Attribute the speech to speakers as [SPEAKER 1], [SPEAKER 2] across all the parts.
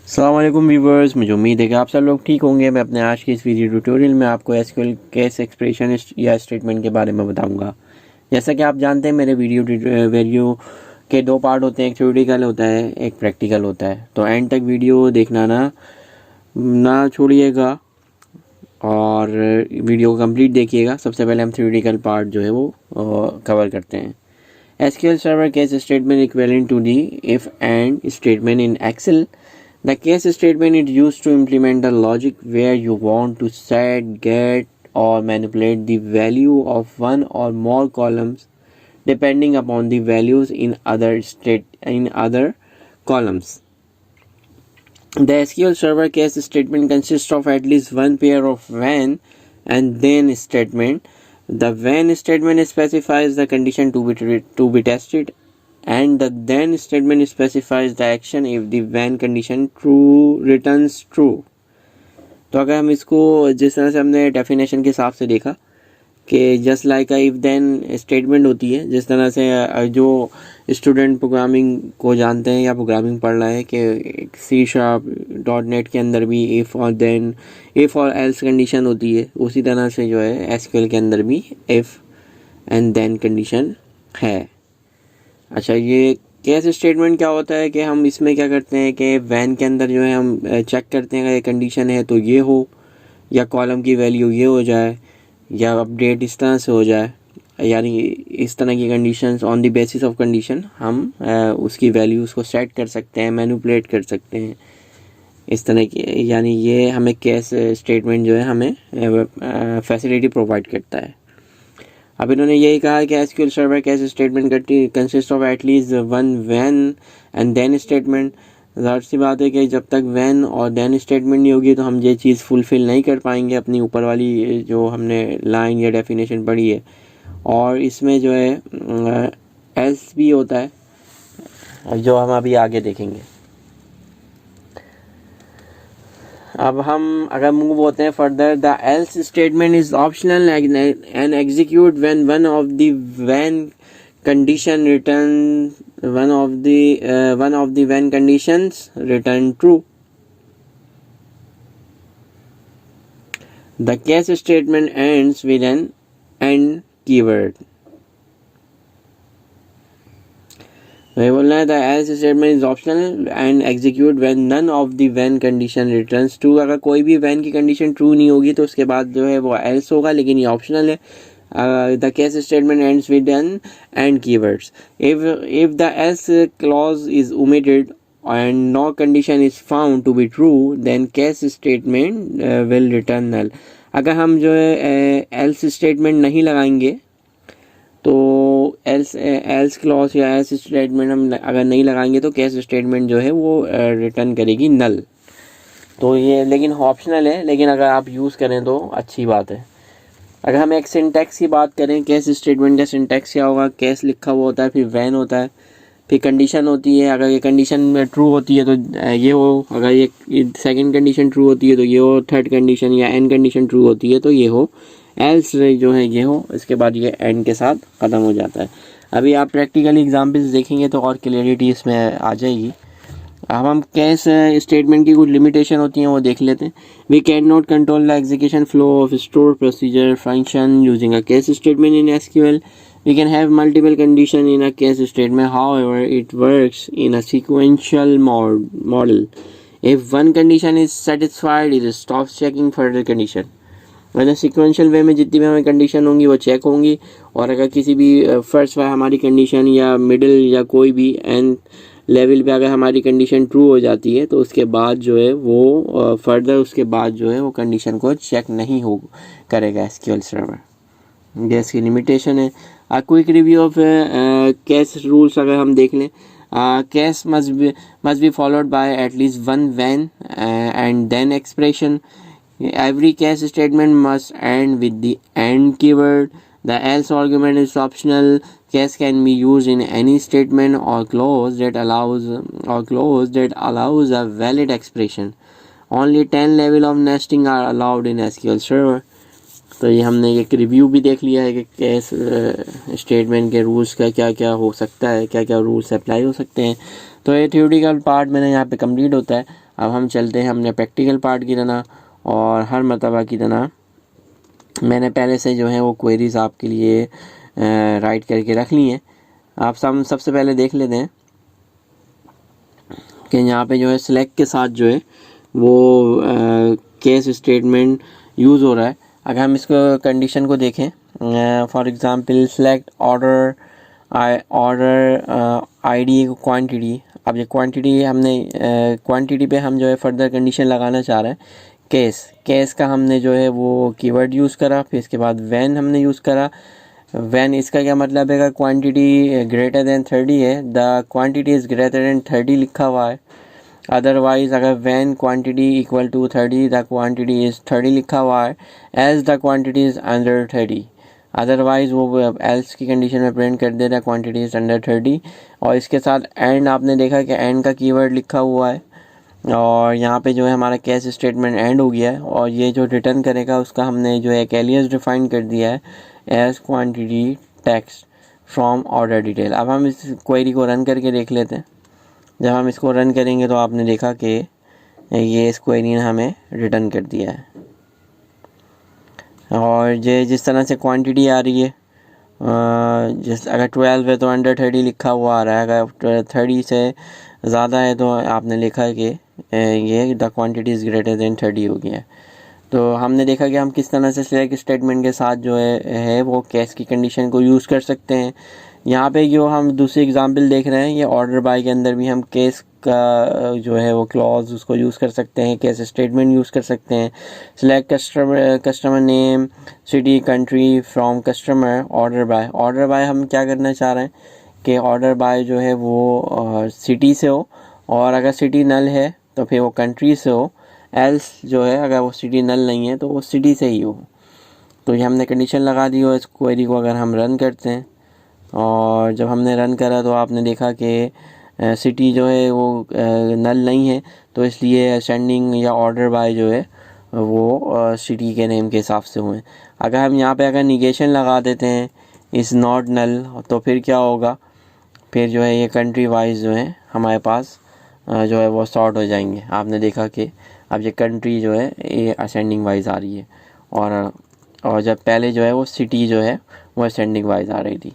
[SPEAKER 1] अस्सलाम वालेकुम व्यूवर्स, मुझे उम्मीद है कि आप सब लोग ठीक होंगे। मैं अपने आज की इस वीडियो ट्यूटोरियल में आपको एसक्यूएल केस एक्सप्रेशन या स्टेटमेंट के बारे में बताऊंगा। जैसा कि आप जानते हैं मेरे वीडियो के दो पार्ट होते हैं, एक थ्योरेटिकल होता है, एक प्रैक्टिकल होता है। तो एंड तक वीडियो देखना ना छोड़िएगा और वीडियो को कंप्लीट देखिएगा। सबसे पहले हम थ्योरेटिकल पार्ट जो है वो कवर करते हैं। SQL server case statement equivalent to the if and statement in Excel. The case statement is used to implement the logic where you want to set, get, or manipulate the value of one or more columns depending upon the values in other columns. The SQL Server case statement consists of at least one pair of when and then statement. The when statement specifies the condition to be tested, and the then statement specifies the action if the when condition true returns true. तो अगर हम इसको जिस तरह से हमने definition के हिसाब से देखा कि just like if then statement होती है, जिस तरह से जो स्टूडेंट प्रोग्रामिंग को जानते हैं या प्रोग्रामिंग पढ़ रहा है कि C#.NET के अंदर भी इफ़ और एल्स कंडीशन होती है, उसी तरह से जो है एसक्यूएल के अंदर भी इफ़ एंड देन कंडीशन है। अच्छा, ये केस स्टेटमेंट क्या होता है कि हम इसमें क्या करते हैं कि वैन के अंदर जो है हम चेक करते हैं अगर ये कंडीशन है तो ये हो, या कॉलम की वैल्यू ये हो जाए, या अपडेट इस तरह से हो जाए, यानी इस तरह की conditions on the basis of condition हम उसकी वैल्यूज़ को सेट कर सकते हैं, मैनिपुलेट कर सकते हैं इस तरह की। यानी ये हमें केस स्टेटमेंट जो है हमें फैसिलिटी प्रोवाइड करता है। अब इन्होंने यही कहा कि SQL server case statement consist of at least one when and then statement. ज़ाहिर सी बात है कि जब तक व्हेन और देन स्टेटमेंट नहीं होगी तो हम ये चीज़ फुलफ़िल नहीं कर पाएंगे, अपनी ऊपर वाली जो हमने लाइन या डेफिनेशन पढ़ी है। और इसमें जो है एल्स भी होता है जो हम अभी आगे देखेंगे। अब हम अगर मूव होते हैं further, the else statement is optional and execute when one of the when condition return one of the when conditions return true. The case statement ends with an end keyword. वही बोलना है, the else statement is optional and execute when none of the when condition returns true. अगर कोई भी when की condition true नहीं होगी तो उसके बाद जो है वो एल्स होगा, लेकिन ये ऑप्शनल है. The case statement ends with an end keywords. If the else clause is omitted and no condition is found to be true, then case statement will return null. अगर हम जो है else statement नहीं लगाएंगे तो else clause या else statement हम अगर नहीं लगाएंगे तो केस स्टेटमेंट जो है वो रिटर्न करेगी नल. तो ये लेकिन ऑप्शनल है, लेकिन अगर आप यूज़ करें तो अच्छी बात है. अगर हम एक सिंटैक्स की बात करें, केस स्टेटमेंट का सिंटैक्स क्या होगा, केस लिखा हुआ होता है, फिर वैन होता है, फिर कंडीशन होती है. अगर ये कंडीशन ट्रू होती है तो ये हो, अगर ये सेकंड कंडीशन ट्रू होती है तो ये हो, थर्ड कंडीशन या एन कंडीशन ट्रू होती है तो ये हो, एल्स जो है ये हो, इसके बाद ये एंड के साथ ख़त्म हो जाता है. अभी आप प्रैक्टिकली एग्जांपल्स देखेंगे तो और क्लियरिटी इसमें आ जाएगी. अब हम केस स्टेटमेंट की कुछ लिमिटेशन होती हैं वो देख लेते हैं. We can not control the execution flow of store procedure function using a case statement in SQL. We can have multiple conditions in a case statement. However, it works in a sequential model. If one condition is satisfied, it stops checking further condition. मतलब sequential way में जितनी भी हमें condition होंगी वो check होंगी, और अगर किसी भी फर्स्ट बार हमारी कंडीशन या मिडिल या कोई भी एंड लेवल पे अगर हमारी कंडीशन ट्रू हो जाती है तो उसके बाद जो है वो फर्दर उसके बाद जो है वो कंडीशन को चेक नहीं हो करेगा एसक्यूएल सर्वर. ये इसकी लिमिटेशन है. Quick review of case rules अगर हम देख लें, case must be followed by at least one when and then expression. Every case statement must end with the end keyword. The else argument is optional. Case can be used in any statement or clause that allows a valid expression. Only 10 level of nesting are allowed in SQL Server. तो ये हमने एक review भी देख लिया है कि case statement के रूल्स का क्या क्या हो सकता है, क्या क्या रूल्स अप्लाई हो सकते हैं. तो ये थ्योरेटिकल पार्ट मेरा यहाँ पे कंप्लीट होता है। अब हम चलते हैं अपने प्रैक्टिकल पार्ट की तरह, और हर मर्तबा की तरह मैंने पहले से जो है वो क्वेरीज आपके लिए राइट करके रख ली हैं। आप सबसे पहले देख लेते हैं कि यहाँ पे जो है सिलेक्ट के साथ जो है वो केस स्टेटमेंट यूज़ हो रहा है। अगर हम इसको कंडीशन को देखें, for example select order ID quantity. अब ये क्वांटिटी हमने क्वांटिटी पे हम जो है फर्दर कंडीशन लगाना चाह रहे हैं। केस का हमने जो है वो कीवर्ड यूज़ करा, फिर इसके बाद व्हेन हमने यूज़ करा। व्हेन इसका क्या मतलब है कि क्वांटिटी ग्रेटर देन 30 है, the quantity is greater than 30 लिखा हुआ है। अदरवाइज अगर when quantity equal to 30 the quantity is 30 लिखा हुआ है, as the quantity is under 30। Otherwise वो एल्स की कंडीशन में प्रिंट कर दे रहा है क्वांटिटी इज़ अंडर 30। और इसके साथ एंड आपने देखा कि एंड का कीवर्ड लिखा हुआ है, और यहाँ पे जो है हमारा केस स्टेटमेंट एंड हो गया है। और ये जो रिटर्न करेगा उसका हमने जो है एक एलियस डिफाइन कर दिया है as quantity text from order detail. अब हम इस क्वेरी को रन करके देख लेते हैं। जब हम इसको रन करेंगे तो आपने देखा कि ये इस क्वेरी ने हमें रिटर्न कर दिया है। और ये जिस तरह से क्वांटिटी आ रही है, अगर 12 है तो अंडर 30 लिखा हुआ आ रहा है, अगर 30 से ज़्यादा है तो आपने लिखा है कि ये the quantity is greater than 30 हो गया है। तो हमने देखा कि हम किस तरह से सिलेक्ट स्टेटमेंट के साथ जो है वो केस की कंडीशन को यूज़ कर सकते हैं। यहाँ पे जो हम दूसरी एग्जांपल देख रहे हैं, ये ऑर्डर बाय के अंदर भी हम केस का जो है वो क्लॉज उसको यूज़ कर सकते हैं, केस स्टेटमेंट यूज़ कर सकते हैं। Select customer name, city, country from customer, order by हम क्या करना चाह रहे हैं कि ऑर्डर बाय जो है वो सिटी से हो, और अगर सिटी नल है तो फिर वो कंट्री से हो, एल्स जो है अगर वो सिटी नल नहीं है तो वो सिटी से ही हो। तो ये हमने कंडीशन लगा दी हो। इस क्वेरी को अगर हम रन करते हैं, और जब हमने रन करा तो आपने देखा कि सिटी जो है वो नल नहीं है, तो इसलिए असेंडिंग या ऑर्डर बाय जो है वो सिटी के नेम के हिसाब से हुए। अगर हम यहाँ पे अगर निगेशन लगा देते हैं इज़ नॉट नल, तो फिर क्या होगा, फिर जो है ये कंट्री वाइज जो है हमारे पास जो है वो सॉर्ट हो जाएंगे। आपने देखा कि अब ये कंट्री जो है ये असेंडिंग वाइज आ रही है, और जब पहले जो है वो सिटी जो है वो असेंडिंग वाइज आ रही थी।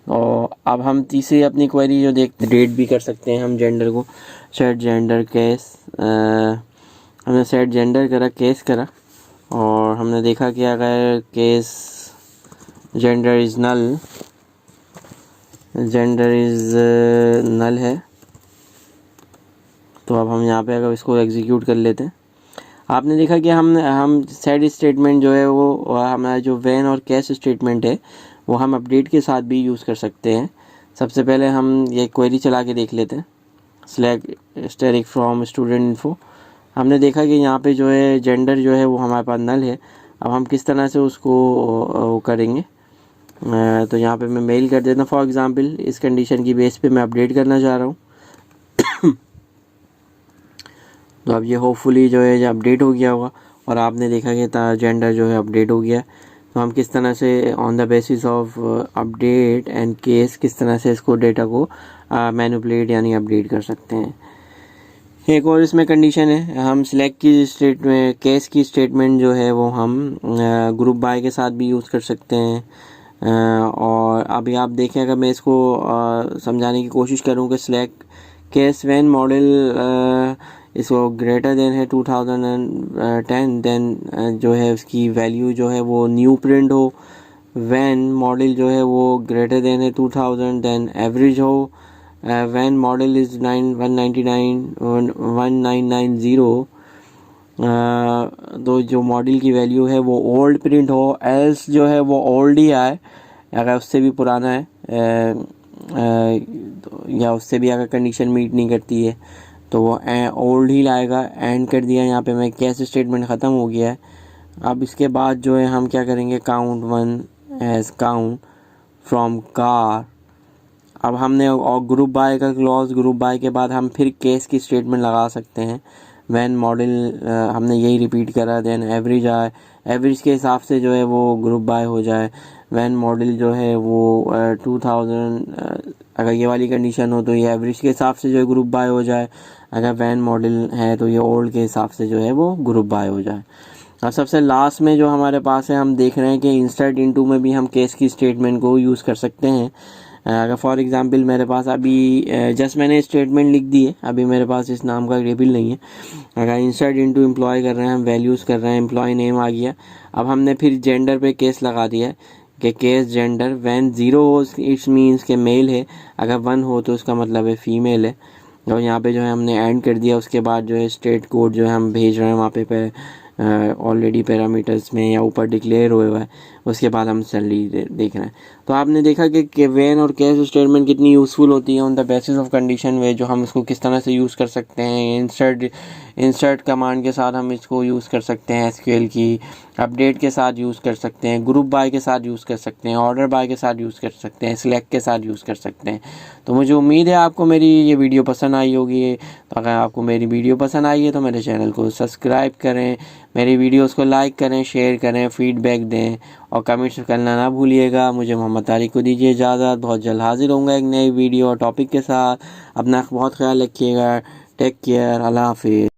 [SPEAKER 1] और अब हम तीसरी अपनी क्वेरी जो देखते डेट भी कर सकते हैं हम जेंडर को। सेट जेंडर केस, हमने सेट जेंडर करा, केस करा, और हमने देखा कि अगर केस जेंडर इज़ नल है, तो अब हम यहाँ पे अगर इसको एग्जीक्यूट कर लेते हैं, आपने देखा कि हम सेट स्टेटमेंट जो है वो हमारा जो व्हेन और केस स्टेटमेंट है वो हम अपडेट के साथ भी यूज़ कर सकते हैं। सबसे पहले हम ये क्वेरी चला के देख लेते हैं। Select static from student info. हमने देखा कि यहाँ पे जो है जेंडर जो है वो हमारे पास नल है। अब हम किस तरह से उसको वो करेंगे, तो यहाँ पे मैं मेल कर देता हूँ। फॉर एग्ज़ाम्पल इस कंडीशन की बेस पे मैं अपडेट करना चाह रहा हूँ। तो अब ये होपफुली जो है अपडेट हो गया होगा, और आपने देखा कि जेंडर जो है अपडेट हो गया। तो हम किस तरह से on the basis of update and case किस तरह से इसको डेटा को मैनिपुलेट यानी अपडेट कर सकते हैं। एक और इसमें कंडीशन है, हम सिलेक्ट की स्टेटमेंट केस की स्टेटमेंट जो है वो हम ग्रुप बाय के साथ भी यूज़ कर सकते हैं। और अभी आप देखें, अगर मैं इसको समझाने की कोशिश करूँ कि सिलेक्ट केस व्हेन मॉडल इसको ग्रेटर देन है 2010, देन जो है उसकी वैल्यू जो है वो न्यू प्रिंट हो। व्हेन मॉडल जो है वो ग्रेटर देन है 2000, देन एवरेज हो। व्हेन मॉडल इज़ 1990, तो जो मॉडल की वैल्यू है वो ओल्ड प्रिंट हो, एल्स जो है वो ओल्ड ही आए। अगर उससे भी पुराना है या उससे भी अगर कंडीशन मीट नहीं करती है तो वो ओल्ड ही लाएगा। एंड कर दिया, यहाँ पे मैं केस स्टेटमेंट ख़त्म हो गया है। अब इसके बाद जो है हम क्या करेंगे, count 1 as count from car. अब हमने और ग्रुप बाय का क्लॉज, ग्रुप बाय के बाद हम फिर केस की स्टेटमेंट लगा सकते हैं। व्हेन मॉडल हमने यही रिपीट करा, देन एवरेज आए, एवरेज के हिसाब से जो है वो ग्रुप बाय हो जाए। वैन मॉडल जो है वो 2000, अगर ये वाली कंडीशन हो तो ये एवरेज के हिसाब से जो है ग्रुप बाय हो जाए, अगर वैन मॉडल है तो ये ओल्ड के हिसाब से जो है वो ग्रुप बाय हो जाए। अब सबसे लास्ट में जो हमारे पास है, हम देख रहे हैं कि इंसर्ट इनटू में भी हम केस की स्टेटमेंट को यूज़ कर सकते हैं। अगर फॉर एग्जांपल मेरे पास अभी जस्ट मैंने स्टेटमेंट लिख दी है, अभी मेरे पास इस नाम का टेबल नहीं है। अगर इंसर्ट इनटू एम्प्लॉय कर रहे हैं, हम वैल्यूज़ कर रहे हैं, एम्प्लॉय नेम आ गया। अब हमने फिर जेंडर पे केस लगा दिया है कि केस जेंडर वैन 0 हो इट्स मीन्स के मेल है, अगर 1 हो तो उसका मतलब है फीमेल है। और यहाँ पे जो है हमने ऐड कर दिया। उसके बाद जो है स्टेट कोड जो है हम भेज रहे हैं वहाँ पे ऑलरेडी पैरामीटर्स में या ऊपर डिक्लेयर हुआ है। उसके बाद हम सैलरी देख रहे हैं। तो आपने देखा कि वैन और केस स्टेटमेंट कितनी यूज़फुल होती है on the basis of condition वे, जो हम इसको किस तरह से यूज़ कर सकते हैं। इंसर्ट कमांड के साथ हम इसको यूज़ कर सकते हैं, एसक्यूएल की अपडेट के साथ यूज़ कर सकते हैं, ग्रुप बाय के साथ यूज़ कर सकते हैं, ऑर्डर बाय के साथ यूज़ कर सकते हैं, सिलेक्ट के साथ यूज़ कर सकते हैं। तो मुझे उम्मीद है आपको मेरी ये वीडियो पसंद आई होगी। तो अगर आपको मेरी वीडियो पसंद आई है तो मेरे चैनल को सब्सक्राइब करें, मेरी वीडियोस को लाइक करें, शेयर करें, फीडबैक दें और कमेंट्स करना ना भूलिएगा। मुझे मोहम्मद तारिक को दीजिए इजाज़त। बहुत जल्द हाजिर होऊंगा एक नई वीडियो और टॉपिक के साथ। अपना बहुत ख्याल रखिएगा। Take care. अल्लाह हाफिज़।